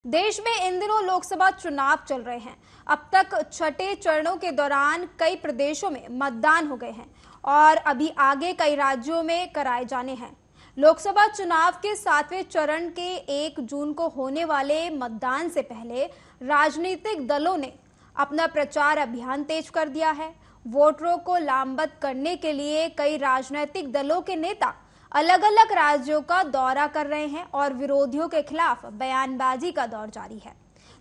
देश में इन दिनों लोकसभा चुनाव चल रहे हैं। अब तक छठे चरणों के दौरान कई प्रदेशों में मतदान हो गए हैं और अभी आगे कई राज्यों में कराए जाने हैं। लोकसभा चुनाव के 7वें चरण के 1 जून को होने वाले मतदान से पहले राजनीतिक दलों ने अपना प्रचार अभियान तेज कर दिया है। वोटरों को लामबंद करने के लिए कई राजनीतिक दलों के नेता अलग अलग राज्यों का दौरा कर रहे हैं और विरोधियों के खिलाफ बयानबाजी का दौर जारी है।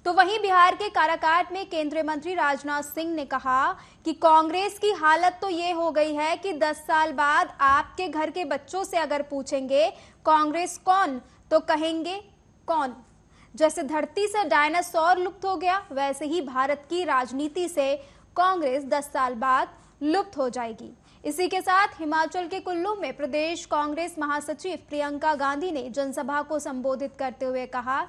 तो वहीं बिहार के काराकाट में केंद्रीय मंत्री राजनाथ सिंह ने कहा कि कांग्रेस की हालत तो ये हो गई है कि 10 साल बाद आपके घर के बच्चों से अगर पूछेंगे कांग्रेस कौन, तो कहेंगे कौन। जैसे धरती से डायनासोर लुप्त हो गया, वैसे ही भारत की राजनीति से कांग्रेस 10 साल बाद लुप्त हो जाएगी। इसी के साथ हिमाचल के कुल्लू में प्रदेश कांग्रेस महासचिव प्रियंका गांधी ने जनसभा को संबोधित करते हुए कहा,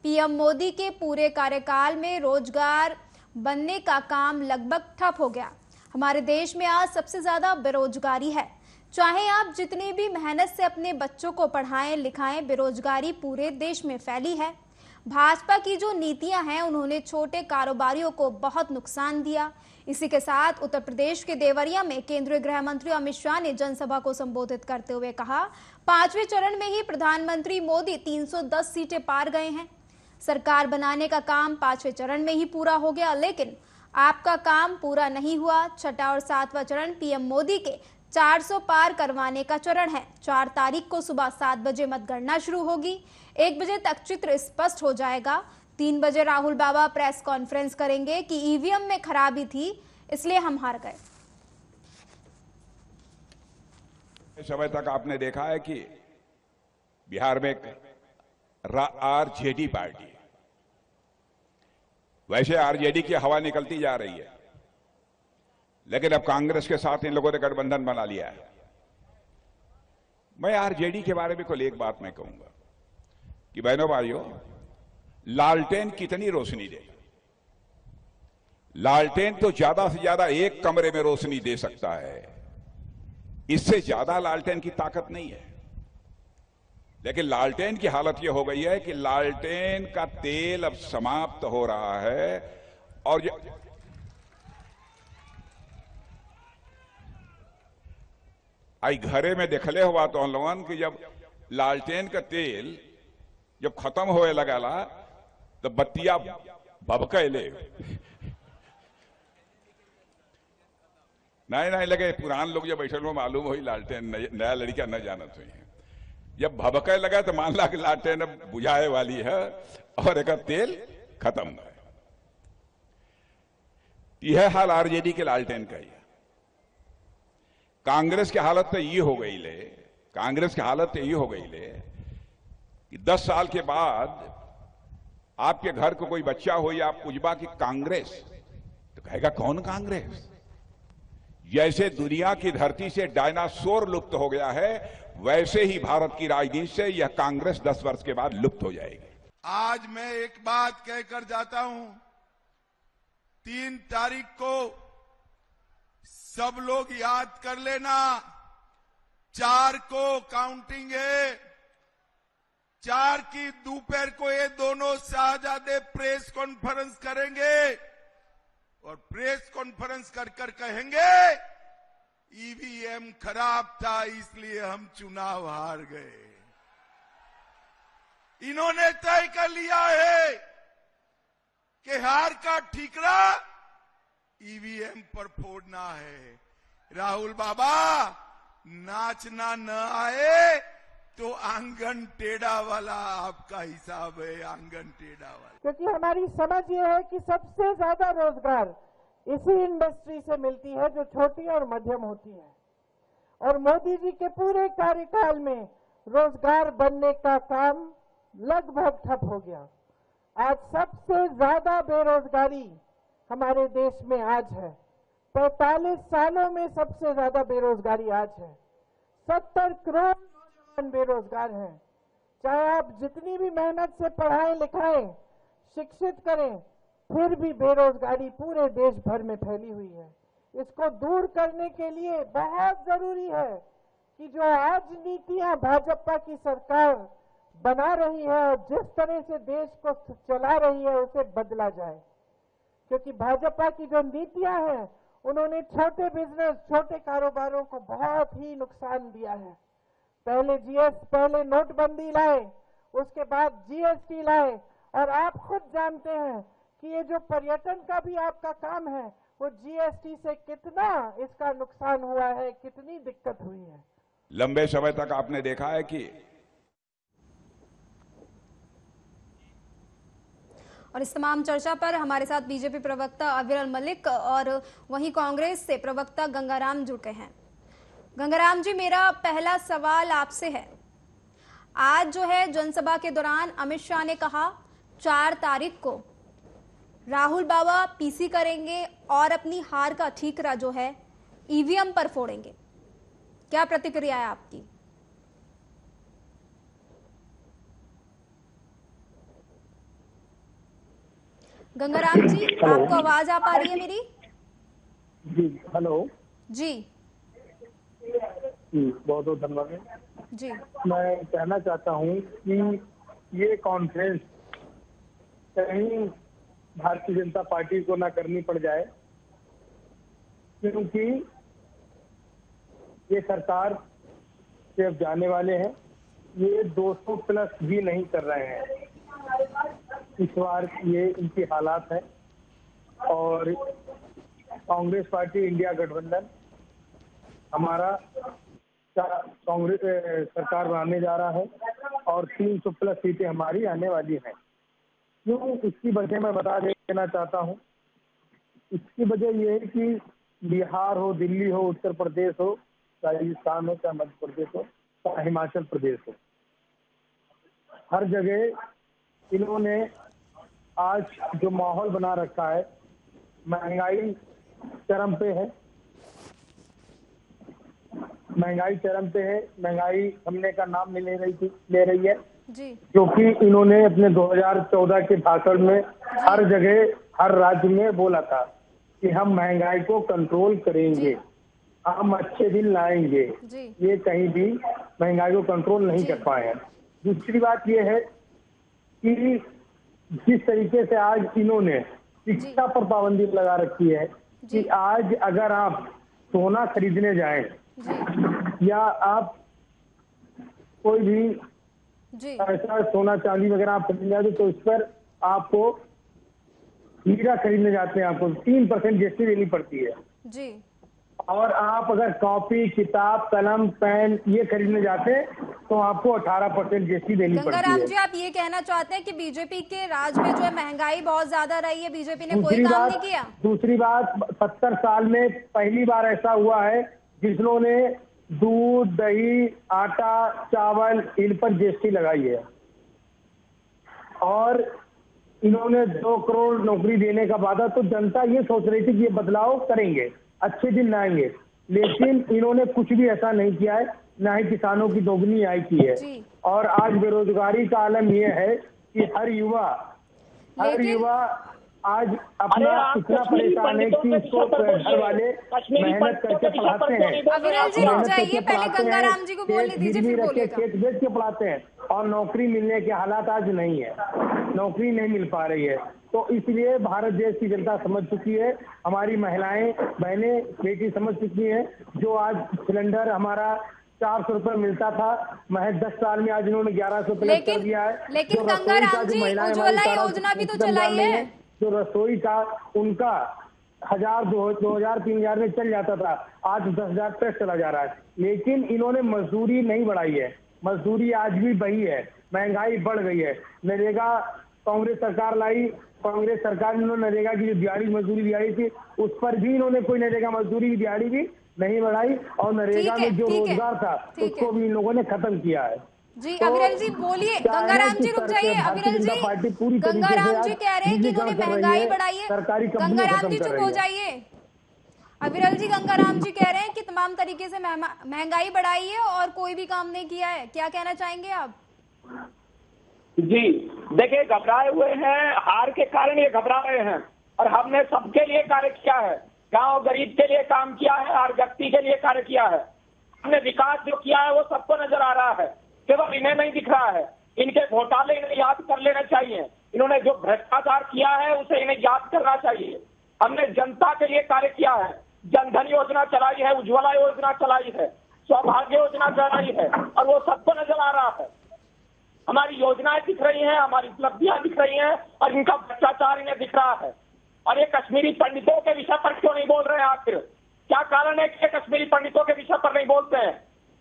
पीएम मोदी के पूरे कार्यकाल में रोजगार बनने का काम लगभग ठप हो गया। हमारे देश में आज सबसे ज्यादा बेरोजगारी है। चाहे आप जितनी भी मेहनत से अपने बच्चों को पढ़ाएं लिखाएं, बेरोजगारी पूरे देश में फैली है। भाजपा की जो नीतियां हैं उन्होंने छोटे कारोबारियों को बहुत नुकसान दिया। इसी के साथ उत्तर प्रदेश के देवरिया में केंद्रीय गृह मंत्री अमित शाह ने जनसभा को संबोधित करते हुए कहा, 5वें चरण में ही प्रधानमंत्री मोदी 310 सीटें पार गए हैं। सरकार बनाने का काम 5वें चरण में ही पूरा हो गया, लेकिन आपका काम पूरा नहीं हुआ। छठा और 7वां चरण पीएम मोदी के 400 पार करवाने का चरण है। 4 तारीख को सुबह 7 बजे मतगणना शुरू होगी। 1 बजे तक चित्र स्पष्ट हो जाएगा। 3 बजे राहुल बाबा प्रेस कॉन्फ्रेंस करेंगे कि ईवीएम में खराबी थी, इसलिए हम हार गए। समय तक आपने देखा है कि बिहार में आरजेडी पार्टी, वैसे आरजेडी की हवा निकलती जा रही है, लेकिन अब कांग्रेस के साथ इन लोगों ने गठबंधन बना लिया है। मैं आरजेडी के बारे में कुल एक बात मैं कहूंगा कि बहनों भाइयों, लालटेन कितनी रोशनी दे? लालटेन तो ज्यादा से ज्यादा एक कमरे में रोशनी दे सकता है, इससे ज्यादा लालटेन की ताकत नहीं है। लेकिन लालटेन की हालत यह हो गई है कि लालटेन का तेल अब समाप्त हो रहा है और आई घरे में देखले हुआ तो हम लोगन कि जब लालटेन का तेल जब खत्म होए लगाला तो बत्तियां भभकैले नहीं लगे। पुरान लोग जब बैठे हुए मालूम हुई लालटेन नया लड़का न जानत हुई है। जब भभके लगा तो मान ला कि लालटेन बुझाए वाली है और एक तेल खत्म है। यह हाल आरजेडी के लालटेन का ही है। कांग्रेस की हालत तो ये हो गई ले, कांग्रेस की हालत तो ये हो गई ले कि 10 साल के बाद आपके घर को कोई बच्चा हो या आप पूछबा कि कांग्रेस, तो कहेगा कौन कांग्रेस। जैसे दुनिया की धरती से डायनासोर लुप्त हो गया है, वैसे ही भारत की राजनीति से यह कांग्रेस 10 वर्ष के बाद लुप्त हो जाएगी। आज मैं एक बात कहकर जाता हूं, 3 तारीख को सब लोग याद कर लेना, 4 को काउंटिंग है। 4 की दोपहर को ये दोनों शाहजादे प्रेस कॉन्फ्रेंस करेंगे और प्रेस कॉन्फ्रेंस कर कहेंगे ईवीएम खराब था इसलिए हम चुनाव हार गए। इन्होंने तय कर लिया है कि हार का ठीकरा ईवीएम पर फोड़ना है। राहुल बाबा, नाचना न आए तो आंगन टेढ़ा वाला आपका हिसाब है, आंगन टेढ़ा वाला। क्योंकि हमारी समझ ये है कि सबसे ज्यादा रोजगार इसी इंडस्ट्री से मिलती है जो छोटी और मध्यम होती है, और मोदी जी के पूरे कार्यकाल में रोजगार बनने का काम लगभग ठप हो गया। आज सबसे ज्यादा बेरोजगारी हमारे देश में आज है। 45 सालों में सबसे ज्यादा बेरोजगारी आज है। 70 करोड़ नौजवान बेरोजगार हैं। चाहे आप जितनी भी मेहनत से पढ़ाएं लिखाएं, शिक्षित करें, फिर भी बेरोजगारी पूरे देश भर में फैली हुई है। इसको दूर करने के लिए बहुत जरूरी है कि जो आज नीतियां भाजपा की सरकार बना रही है और जिस तरह से देश को चला रही है उसे बदला जाए, क्योंकि भाजपा की जो नीतियां हैं उन्होंने छोटे बिजनेस, छोटे कारोबारों को बहुत ही नुकसान दिया है। पहले नोटबंदी लाए, उसके बाद जीएसटी लाए, और आप खुद जानते हैं कि ये जो पर्यटन का भी आपका काम है वो जीएसटी से कितना इसका नुकसान हुआ है, कितनी दिक्कत हुई है। लंबे समय तक आपने देखा है कि और इस तमाम चर्चा पर हमारे साथ बीजेपी प्रवक्ता अविरल मलिक और वहीं कांग्रेस से प्रवक्ता गंगाराम जुड़ गए हैं। गंगाराम जी, मेरा पहला सवाल आपसे है, आज जो है जनसभा के दौरान अमित शाह ने कहा 4 तारीख को राहुल बाबा पीसी करेंगे और अपनी हार का ठीकरा जो है ईवीएम पर फोड़ेंगे। क्या प्रतिक्रिया है आपकी? गंगाराम जी, आपको आवाज आ पा रही है मेरी? जी, हेलो जी बहुत बहुत धन्यवाद जी। मैं कहना चाहता हूं कि ये कॉन्फ्रेंस कहीं भारतीय जनता पार्टी को ना करनी पड़ जाए, क्योंकि ये सरकार से अब जाने वाले हैं, ये 200 प्लस भी नहीं कर रहे हैं इस बार, ये इनकी हालात है। और कांग्रेस पार्टी इंडिया गठबंधन हमारा कांग्रेस सरकार बनाने जा रहा है और 300 प्लस सीटें हमारी आने वाली हैं। क्यों, इसकी वजह मैं बता देना चाहता हूं। इसकी वजह ये है कि बिहार हो, दिल्ली हो, उत्तर प्रदेश हो, राजस्थान हो, चाहे मध्य प्रदेश हो, चाहे हिमाचल प्रदेश हो, हर जगह इन्होंने आज जो माहौल बना रखा है, महंगाई चरम पे है, महंगाई चरम पे है, महंगाई थमने का नाम नहीं ले रही है जी। क्योंकि इन्होंने अपने 2014 के भाषण में हर जगह, हर राज्य में बोला था कि हम महंगाई को कंट्रोल करेंगे, हम अच्छे दिन लाएंगे। ये कहीं भी महंगाई को कंट्रोल नहीं कर पाए हैं। दूसरी बात ये है कि जिस तरीके से आज इन्होंने शिक्षा पर पाबंदी लगा रखी है कि आज अगर आप सोना खरीदने जाएं या आप कोई भी ऐसा सोना चांदी वगैरह आप खरीदने जाते तो इस पर आपको हीरा खरीदने जाते हैं आपको 3% जीएसटी देनी पड़ती है जी। और आप अगर कॉपी, किताब, कलम, पेन ये खरीदने जाते हैं तो आपको 18% जीएसटी देनी पड़ती है। गंगाराम जी, आप ये कहना चाहते हैं कि बीजेपी के राज में जो है महंगाई बहुत ज्यादा रही है, बीजेपी ने कोई काम नहीं किया? दूसरी बात 70 साल में पहली बार ऐसा हुआ है जिन्होंने दूध, दही, आटा, चावल इन पर जीएसटी लगाई है और इन्होंने 2 करोड़ नौकरी देने का वादा, तो जनता ये सोच रही थी कि ये बदलाव करेंगे, अच्छे दिन लाएंगे, लेकिन इन्होंने कुछ भी ऐसा नहीं किया है, ना ही किसानों की दोगुनी आय की है। और आज बेरोजगारी का आलम यह है कि हर युवा आज अपना इतना परेशान है कि इसको घर वाले मेहनत करके पढ़ाते हैं, अविरल जी रुक जाइए, पहले गंगाराम जी को बोलने दीजिए, फिर बोलिएगा। खेत बेच के पढ़ाते हैं और नौकरी मिलने के हालात आज नहीं है, नौकरी नहीं मिल पा रही है। तो इसलिए भारत देश की जनता समझ चुकी है, हमारी महिलाएं, बहनें, बेटी समझ चुकी हैं। जो आज सिलेंडर हमारा 400 रुपए मिलता था, महज 10 साल में आज इन्होंने 1100 प्लस कर दिया है। लेकिन गंगाराम जी, उज्ज्वला योजना भी तो चलाई है। जो रसोई का उनका 1000, 2000, 3000 में चल जाता था, आज 10,000 तक चला जा रहा है। लेकिन इन्होंने मजदूरी नहीं बढ़ाई है, मजदूरी आज भी वही है, महंगाई बढ़ गई है। नरेगा कांग्रेस सरकार लाई, कांग्रेस सरकार ने नरेगा की जो दिहाड़ी मजदूरी दिहाड़ी थी उस पर भी इन्होंने कोई नरेगा मजदूरी की दिहाड़ी भी नहीं बढ़ाई और नरेगा में जो रोजगार था उसको भी इन लोगों ने खत्म किया है। जी अविरल जी बोलिए। गंगाराम जी रुक जाइए। अविरल जी, गंगाराम जी कह रहे हैं कि इन्होंने महंगाई बढ़ाई है। गंगाराम जी चुप हो जाइए। अविरल जी, गंगाराम जी कह रहे हैं कि तमाम तरीके से महंगाई बढ़ाई है और कोई भी काम नहीं किया है। क्या कहना चाहेंगे आप? जी देखिए, घबराए हुए हैं, हार के कारण ये घबरा रहे हैं और हमने सबके लिए कार्य किया है, गांव गरीब के लिए काम किया है, हर व्यक्ति के लिए कार्य किया है। हमने विकास जो किया है वो सबको नजर आ रहा है, केवल इन्हें नहीं दिख रहा है। इनके घोटाले इन्हें याद कर लेना चाहिए। इन्होंने जो भ्रष्टाचार किया है उसे इन्हें याद करना चाहिए। हमने जनता के लिए कार्य किया है, जनधन योजना चलाई है, उज्ज्वला योजना चलाई है, सौभाग्य योजना चलाई है, और वो सबको नजर आ रहा है। हमारी योजनाएं दिख रही हैं, हमारी उपलब्धियां दिख रही हैं, और इनका भ्रष्टाचार इन्हें दिख रहा है। और ये कश्मीरी पंडितों के विषय पर क्यों नहीं बोल रहे हैं आखिर? क्या कारण है कि कश्मीरी पंडितों के विषय पर नहीं बोलते हैं?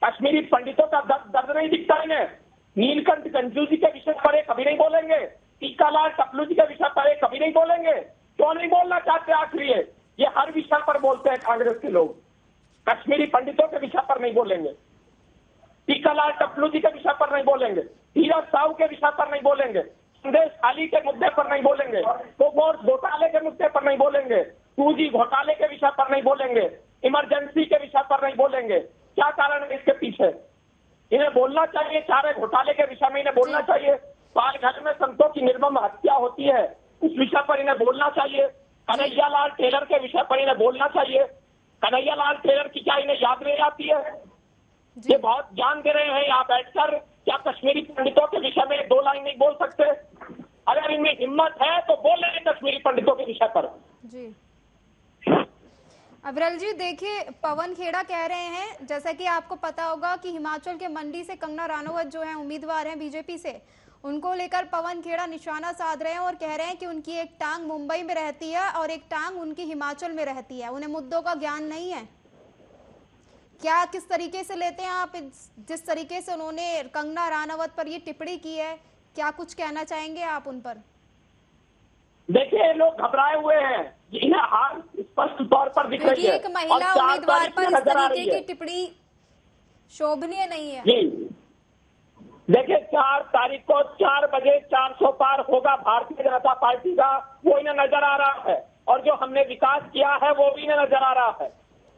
कश्मीरी पंडितों का दर्द नहीं दिखता इन्हें? नीलकंठ गंजू जी के विषय पर ये कभी नहीं बोलेंगे? टीकालाल टपलू जी के विषय पर ये कभी नहीं बोलेंगे? क्यों नहीं बोलना चाहते आखिर? ये हर विषय पर बोलते हैं कांग्रेस के लोग। कश्मीरी पंडितों के विषय पर नहीं बोलेंगे, टीकालाल टपलू जी के विषय पर नहीं बोलेंगे, धीरज साहू के विषय पर नहीं बोलेंगे, संदेश खाली के मुद्दे पर नहीं बोलेंगे, कोबोर्ड घोटाले के मुद्दे पर नहीं बोलेंगे, 2G घोटाले के विषय पर नहीं बोलेंगे, इमरजेंसी के विषय पर नहीं बोलेंगे। क्या कारण है इसके पीछे? इन्हें बोलना चाहिए, चारे घोटाले के विषय में इन्हें बोलना चाहिए। पालघर में संतों की निर्मम हत्या होती है, उस विषय पर इन्हें बोलना चाहिए। कन्हैयालाल टेलर के विषय पर इन्हें बोलना चाहिए। कन्हैयालाल टेलर की क्या इन्हें याद नहीं आती है? ये बहुत ज्ञान दे रहे हैं यहाँ बैठकर। क्या कश्मीरी पंडितों के विषय में 2 लाइन नहीं बोल सकते? अगर इनमें हिम्मत है तो बोल रहे कश्मीरी पंडितों के विषय पर। जी अविरल जी, देखिए पवन खेड़ा कह रहे हैं, जैसा कि आपको पता होगा कि हिमाचल के मंडी से कंगना राणावत जो है उम्मीदवार हैं बीजेपी से, उनको लेकर पवन खेड़ा निशाना साध रहे हैं और कह रहे हैं कि उनकी एक टांग मुंबई में रहती है और एक टांग उनकी हिमाचल में रहती है, उन्हें मुद्दों का ज्ञान नहीं है। क्या किस तरीके से लेते हैं आप जिस तरीके से उन्होंने कंगना राणावत पर ये टिप्पणी की है? क्या कुछ कहना चाहेंगे आप उन पर? देखिए, लोग घबराए हुए हैं, इन्हें हार स्पष्ट तौर पर दिख रही है। एक महिला उम्मीदवार पर इस तरीके की टिप्पणी शोभनीय नहीं है। जी देखिए, 4 तारीख को 4 बजे 400 पार होगा भारतीय जनता पार्टी का, वो इन्हें नजर आ रहा है। और जो हमने विकास किया है वो भी इन्हें नजर आ रहा है।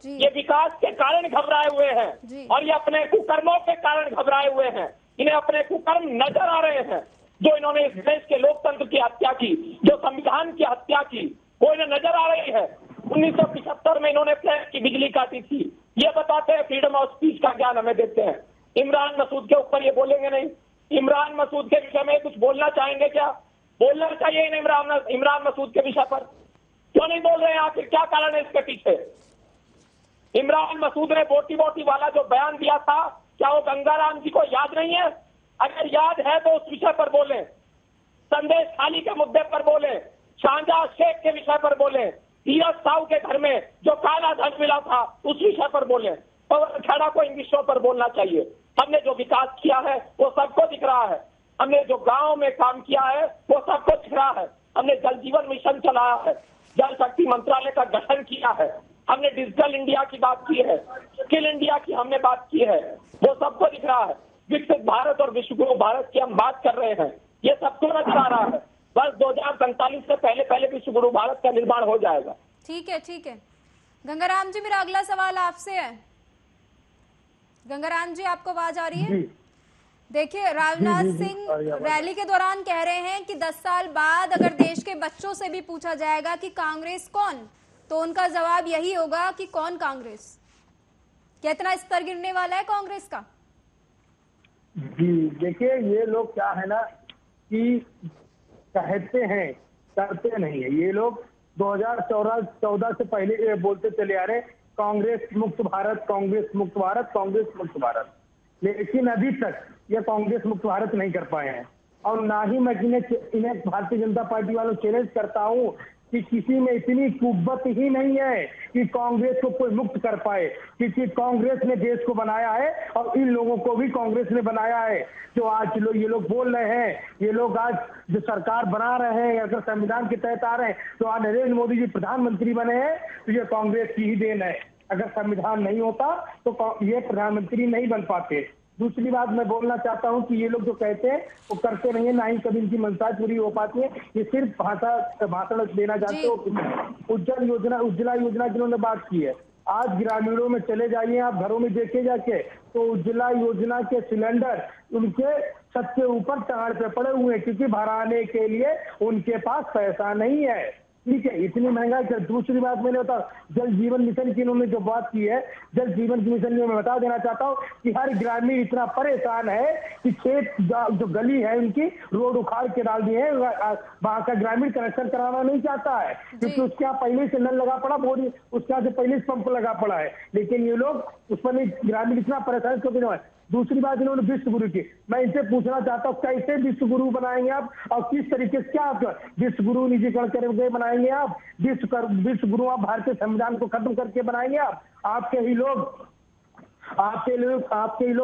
ये विकास के कारण घबराए हुए हैं और ये अपने कुकर्मों के कारण घबराए हुए हैं। इन्हें अपने कुकर्म नजर आ रहे हैं, जो इन्होंने इस देश के लोकतंत्र की हत्या की, जो संविधान की हत्या की, वो इन्हें नजर आ रही है। 1975 में इन्होंने फ्लैट की बिजली काटी थी। ये बताते हैं फ्रीडम ऑफ स्पीच का ज्ञान हमें देते हैं। इमरान मसूद के ऊपर ये बोलेंगे नहीं? इमरान मसूद के विषय में कुछ बोलना चाहेंगे? क्या बोलना चाहिए इन्हें इमरान मसूद के विषय पर? क्यों नहीं बोल रहे हैं आखिर? क्या कारण है इसके पीछे? इमरान मसूद ने बोटी बोटी वाला जो बयान दिया था, क्या वो गंगाराम जी को याद नहीं है? अगर याद है तो उस विषय पर बोले, संदेश खाली के मुद्दे पर बोले, शाहजहां शेख के विषय पर बोले, धीरज साहू के घर में जो काला धन मिला था उस विषय पर बोले। पवन खेड़ा को इन विषयों पर बोलना चाहिए। हमने जो विकास किया है वो सबको दिख रहा है। हमने जो गांव में काम किया है वो सबको दिख रहा है। हमने जल जीवन मिशन चलाया है, जल शक्ति मंत्रालय का गठन किया है, हमने डिजिटल इंडिया की बात की है, स्किल इंडिया की हमने बात की है, वो सबको दिख रहा है। विकसित भारत और विश्वगुरु भारत की हम बात कर रहे हैं, ये सबको नजर आ रहा है। बस 2047 से पहले विश्वगुरु भारत का निर्माण हो जाएगा। ठीक है, ठीक है। गंगाराम जी, मेरा अगला सवाल आपसे है। गंगाराम जी, आपको आवाज आ रही है? देखिए, राजनाथ सिंह रैली के दौरान कह रहे हैं कि 10 साल बाद अगर देश के बच्चों से भी पूछा जाएगा कि कांग्रेस कौन, तो उनका जवाब यही होगा कि कौन कांग्रेस। कितना स्तर गिरने वाला है कांग्रेस का? जी देखिए, ये लोग क्या है ना कि कहते हैं, करते नहीं है। ये लोग 2014 से पहले ये बोलते चले आ रहे कांग्रेस मुक्त भारत, कांग्रेस मुक्त भारत, कांग्रेस मुक्त भारत, लेकिन अभी तक ये कांग्रेस मुक्त भारत नहीं कर पाए हैं। और ना ही मैं इन्हें भारतीय जनता पार्टी वालों चैलेंज करता हूं कि किसी में इतनी कुव्वत ही नहीं है कि कांग्रेस को कोई मुक्त कर पाए, क्योंकि कांग्रेस ने देश को बनाया है और इन लोगों को भी कांग्रेस ने बनाया है। जो आज ये लोग बोल रहे हैं, ये लोग आज जो सरकार बना रहे हैं, अगर संविधान के तहत आ रहे हैं, तो आज नरेंद्र मोदी जी प्रधानमंत्री बने हैं तो ये कांग्रेस की ही देन है। अगर संविधान नहीं होता तो ये प्रधानमंत्री नहीं बन पाते। दूसरी बात मैं बोलना चाहता हूं कि ये लोग जो कहते हैं वो करते नहीं है, ना ही कभी इनकी मंशा पूरी हो पाती है। ये सिर्फ भाषण देना चाहते हो। उज्ज्वला योजना जिन्होंने बात की है, आज ग्रामीणों में चले जाइए आप, घरों में देखे जाके तो उज्ज्वला योजना के सिलेंडर उनके छत के ऊपर टाड़ पे पड़े हुए हैं, क्योंकि भराने के लिए उनके पास पैसा नहीं है। ठीक है, इतनी महंगाई कर। दूसरी बात मैंने बता, जल जीवन मिशन की इन्होंने जो बात की है, जल जीवन मिशन में मैं बता देना चाहता हूँ कि हर ग्रामीण इतना परेशान है कि खेत जो गली है उनकी रोड उखाड़ के डाल दिए हैं। वहां का ग्रामीण कनेक्शन कराना नहीं चाहता है क्योंकि उसके यहाँ पहले से नल लगा पड़ा, बोरी उसके यहाँ से पहले से पंप लगा पड़ा है, लेकिन ये लोग उस पर नहीं, ग्रामीण इतना परेशान क्योंकि। दूसरी बात इन्होंने विश्व गुरु की, मैं इनसे पूछना चाहता हूँ कैसे विश्व गुरु बनाएंगे आप और किस तरीके से, क्या विश्व गुरु निजीकरण करके बनाएंगे आप? विश्व गुरु आप भारतीय संविधान को खत्म करके बनाएंगे आप? आपके ही लोग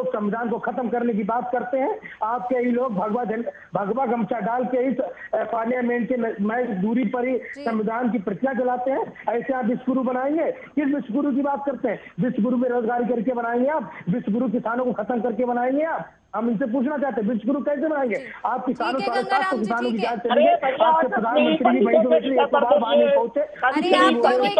संविधान को खत्म करने की बात करते हैं। आपके ही लोग भगवा गमछा डाल के ही पार्लियामेंट के मैं दूरी पर ही संविधान की प्रतिज्ञा चलाते हैं। ऐसे आप विश्व गुरु बनाएंगे? किस विश्व गुरु की बात करते हैं? विश्व गुरु बेरोजगारी करके बनाएंगे आप? विश्व गुरु किसानों को खत्म करके बनाएंगे आप? हम इनसे पूछना चाहते हैं विश्व गुरु कैसे बनाएंगे आप? किसानों किसानों की जांच चलेंगे, आपके प्रधानमंत्री की वही तो एक बार वहां नहीं पहुंचे। अरे आप दोनों एक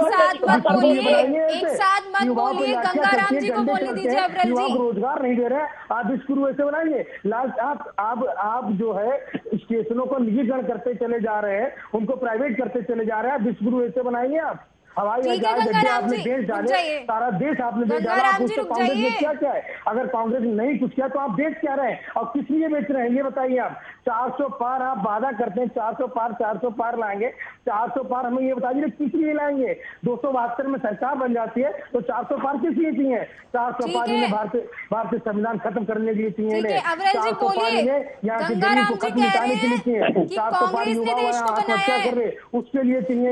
साथ मत बोलिए, गंगाराम जी को बोलने दीजिए। अविरल जी, रोजगार नहीं दे रहे, आप विश्व गुरु ऐसे बनाएंगे? लास्ट आप जो है स्टेशनों को निजीकरण करते चले जा रहे हैं, उनको प्राइवेट करते चले जा रहे हैं, विश्व गुरु ऐसे बनाएंगे आप? हवाई जहाज आपने देश डाले, सारा देश आपने देश डाला, आप उससे कांग्रेस ने क्या है? अगर कांग्रेस ने नहीं कुछ किया तो आप बेच क्या रहे हैं और किस लिए बेच रहे हैं ये बताइए आप? 400 पार आप वादा करते हैं, 400 पार लाएंगे, 400 पार हमें ये बताइए किस लिए लाएंगे? 272 में सरकार बन जाती है तो 400 पार किस लिए चाहिए? 400 पार इन्हें भारतीय संविधान खत्म करने के लिए चाहिए, 400 पार इन्हें यहाँ की जमीन को खत्म मिटाने के लिए चाहिए, 400 पार युवा आत्महत्या कर रहे उसके लिए चाहिए।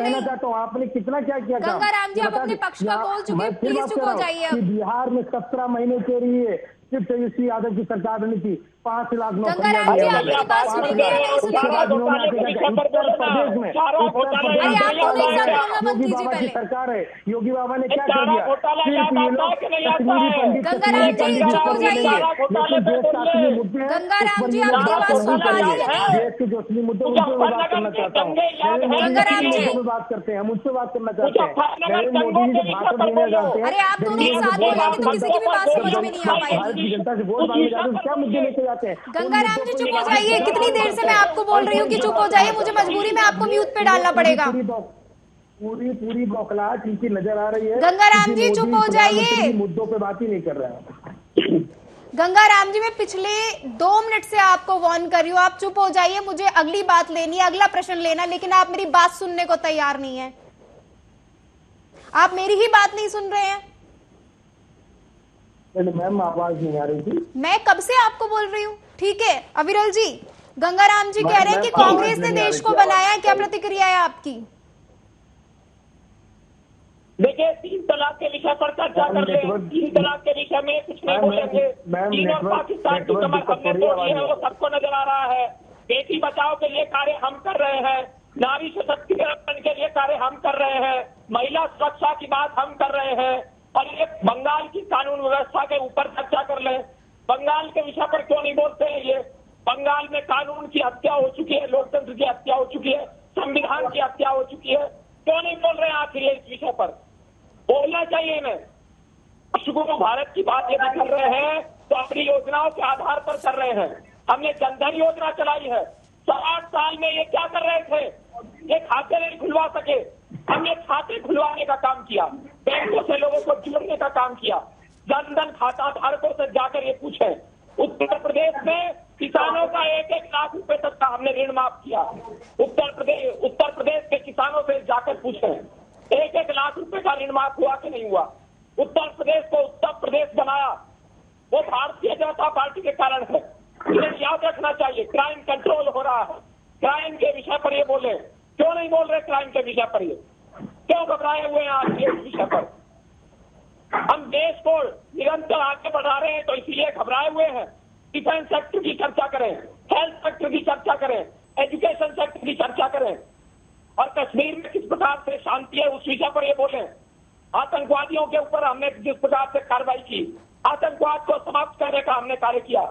कहना चाहता हूँ आपने कितना क्या किया? गंगाराम जी, आप अपने पक्ष का बोल चुके हैं, प्लीज चुप हो जाइए। बिहार में 17 महीने के लिए सिर्फ तेजस्वी यादव की सरकार बनी थी, 5 लाख गंगाराम जी, आप मेरी बात सुनिए। उत्तर प्रदेश में योगी बाबा की सरकार है, योगी बाबा ने क्या कर दिया? सिर्फ ये लोग कश्मीरी पंडित गंगाराम जी आप मेरी बात सुन पा रहे हैं? देश के जो असली मुद्दे उनसे बात करना चाहता हूँ। नरेंद्र मोदी जी बात करते हैं, हम उनसे बात करना चाहते हैं। नरेंद्र मोदी जी भाषण देने जाते हैं, अरे आप दोनों एक साथ बोल रहे हैं तो किसी की भी बात समझ में नहीं आ पाएगी। भारत की जनता से वोट मांगने जाते हैं, क्या मुद्दे लेके जाते हैं? गंगाराम जी चुप हो जाइए, कितनी देर से मैं आपको बोल रही हूँ कि चुप हो जाइए, मुझे मजबूरी में आपको म्यूट पे डालना पड़ेगा। पूरी बौखलाहट इनकी नजर आ रही है। गंगाराम जी चुप हो जाइए, मुद्दों पे बात ही नहीं कर रहे हैं। गंगाराम जी मैं पिछले 2 मिनट से आपको वार्न कर रही हूँ, आप चुप हो जाइए, मुझे अगली बात लेनी है, अगला प्रश्न लेना, लेकिन आप मेरी बात सुनने को तैयार नहीं है। आप मेरी ही बात नहीं सुन रहे हैं। मैम आवाज नहीं आ रही थी, मैं कब से आपको बोल रही हूँ। ठीक है अविरल जी, गंगाराम जी कह रहे हैं कि कांग्रेस ने देश को बनाया है, क्या प्रतिक्रिया है आपकी? देखिए 3 तलाक के विषय पर चर्चा कर ले, 3 तलाक के विषय में कुछ नहीं बोलेंगे। चीन और पाकिस्तान की कमर हमने तोड़ी है, वो सबको नजर आ रहा है। बेटी बचाओ के लिए कार्य हम कर रहे हैं, नारी सशक्तिकरण के लिए कार्य हम कर रहे हैं, महिला सुरक्षा की बात हम कर रहे हैं, और ये बंगाल की कानून व्यवस्था के ऊपर चर्चा कर ले। बंगाल के विषय पर क्यों नहीं बोलते हैं? ये बंगाल में कानून की हत्या हो चुकी है, लोकतंत्र की हत्या हो चुकी है, संविधान की हत्या हो चुकी है, क्यों नहीं बोल रहे हैं आखिर इस विषय पर? बोलना चाहिए इन्हें। विश्वगुरु भारत की बात यदि कर रहे हैं तो अपनी योजनाओं के आधार पर कर रहे हैं। हमने जनधन योजना चलाई है, 60 साल में ये क्या कर रहे थे? ये खाते नहीं खुलवा सके, हमने खाते खुलवाने का काम किया, बैंकों से लोगों को जोड़ने का काम किया, जनधन खाता धारकों से जाकर ये पूछे। उत्तर प्रदेश में किसानों का 1-1 लाख रुपए तक का हमने ऋण माफ किया। उत्तर प्रदेश के किसानों से जाकर पूछे 1-1 लाख रुपए का ऋण माफ हुआ कि नहीं हुआ? उत्तर प्रदेश को उत्तर प्रदेश बनाया वो भारतीय जनता पार्टी के कारण है, इन्हें याद रखना चाहिए। क्राइम कंट्रोल हो रहा है, क्राइम के विषय पर ये बोले, क्यों नहीं बोल रहे? क्राइम के विषय पर ये क्यों घबराए हुए हैं आज के विषय पर? हम देश को निरंतर आगे बढ़ा रहे हैं तो इसीलिए घबराए हुए हैं। डिफेंस सेक्टर की चर्चा करें, हेल्थ सेक्टर की चर्चा करें, एजुकेशन सेक्टर की चर्चा करें, और कश्मीर में किस प्रकार से शांति है उस विषय पर ये बोले। आतंकवादियों के ऊपर हमने जिस प्रकार से कार्रवाई की, आतंकवाद को समाप्त करने का हमने कार्य किया,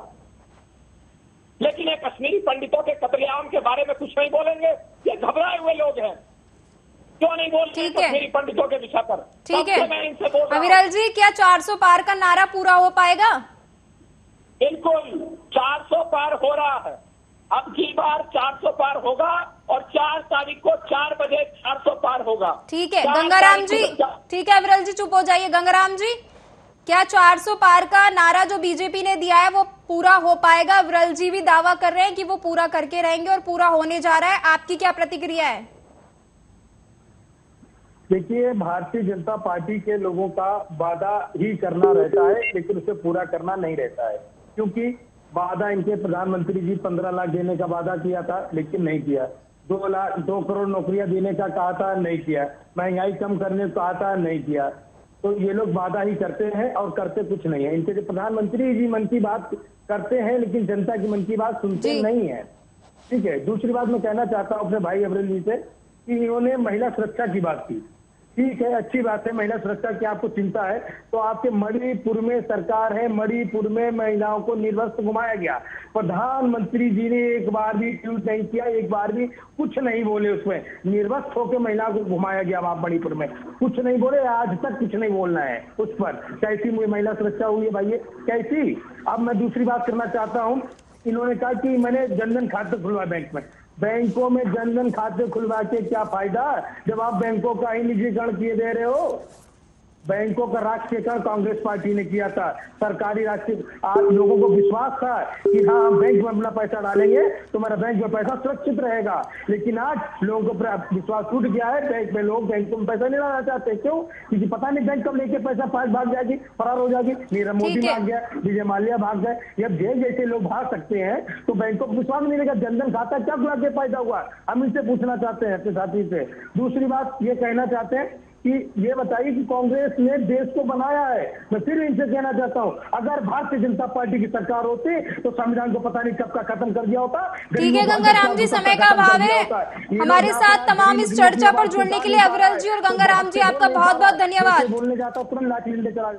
लेकिन ये कश्मीरी पंडितों के कत्लेआम के बारे में कुछ नहीं बोलेंगे। ये घबराए हुए लोग हैं, क्यों नहीं बोल रहे कश्मीरी पंडितों के विषय पर? ठीक है अविरल जी, क्या 400 पार का नारा पूरा हो पाएगा? बिल्कुल 400 पार हो रहा है, अब की बार 400 पार होगा और 4 तारीख को 4 बजे 400 पार होगा। ठीक है गंगाराम जी, ठीक है विरल जी चुप हो जाइए। गंगाराम जी, क्या 400 पार का नारा जो बीजेपी ने दिया है वो पूरा हो पाएगा? विरल जी भी दावा कर रहे हैं कि वो पूरा करके रहेंगे और पूरा होने जा रहा है। आपकी क्या प्रतिक्रिया है? देखिए, भारतीय जनता पार्टी के लोगों का वादा ही करना रहता है, लेकिन उसे पूरा करना नहीं रहता है। क्योंकि वादा इनके प्रधानमंत्री जी 15 लाख देने का वादा किया था, लेकिन नहीं किया। 2 करोड़ नौकरियां देने का कहा था, नहीं किया। महंगाई कम करने को कहा था, नहीं किया। तो ये लोग वादा ही करते हैं और करते कुछ नहीं है। इनके जो प्रधानमंत्री जी मन की बात करते हैं, लेकिन जनता की मन की बात सुनते नहीं है। ठीक है। दूसरी बात मैं कहना चाहता हूँ अपने भाई अब्रेल जी से कि इन्होंने महिला सुरक्षा की बात की। ठीक है, अच्छी बात है, महिला सुरक्षा की आपको चिंता है। तो आपके मणिपुर में सरकार है, मणिपुर में महिलाओं को निर्वस्त्र घुमाया गया। प्रधानमंत्री जी ने एक बार भी ट्वीट नहीं किया, एक बार भी कुछ नहीं बोले। उसमें निर्वस्त्र होकर महिलाओं को घुमाया गया वहां मणिपुर में, कुछ नहीं बोले। आज तक कुछ नहीं बोलना है उस पर। कैसी महिला सुरक्षा हुई है भाई, कैसी? अब मैं दूसरी बात करना चाहता हूँ। इन्होंने कहा कि मैंने जनधन खाता खुलवाया बैंक में। बैंकों में जनधन खाते खुलवा के क्या फायदा जब आप बैंकों का ही निजीकरण किए दे रहे हो? बैंकों का राष्ट्रीयकरण कांग्रेस पार्टी ने किया था। सरकारी राष्ट्रीय, आप लोगों को विश्वास था कि हाँ हम बैंक में अपना पैसा डालेंगे तो हमारा बैंक में पैसा सुरक्षित रहेगा। लेकिन आज लोगों को विश्वास टूट गया है। बैंक में लोग बैंकों में पैसा नहीं डालना चाहते। क्यों? क्योंकि पता नहीं बैंक कब लेके पैसा भाग जाएगी, फरार हो जाएगी। नीरव मोदी भाग गया, विजय माल्या भाग गए। जब जैसे लोग भाग सकते हैं तो बैंकों को विश्वास नहीं रहेगा। जनधन खाता क्या खुला के फायदा हुआ? हम इनसे पूछना चाहते हैं अपने साथी से। दूसरी बात ये कहना चाहते हैं कि ये बताइए कि कांग्रेस ने देश को बनाया है। मैं फिर इनसे कहना चाहता हूं, अगर भारतीय जनता पार्टी की सरकार होती तो संविधान को पता नहीं कब का खत्म कर दिया होता। ठीक है गंगाराम जी, समय का अभाव है। हमारे साथ तमाम इस चर्चा पर जुड़ने के लिए अविरल जी और गंगाराम जी आपका बहुत बहुत धन्यवाद। बोलने जाता हूँ तुरंत लाठी डंडे चला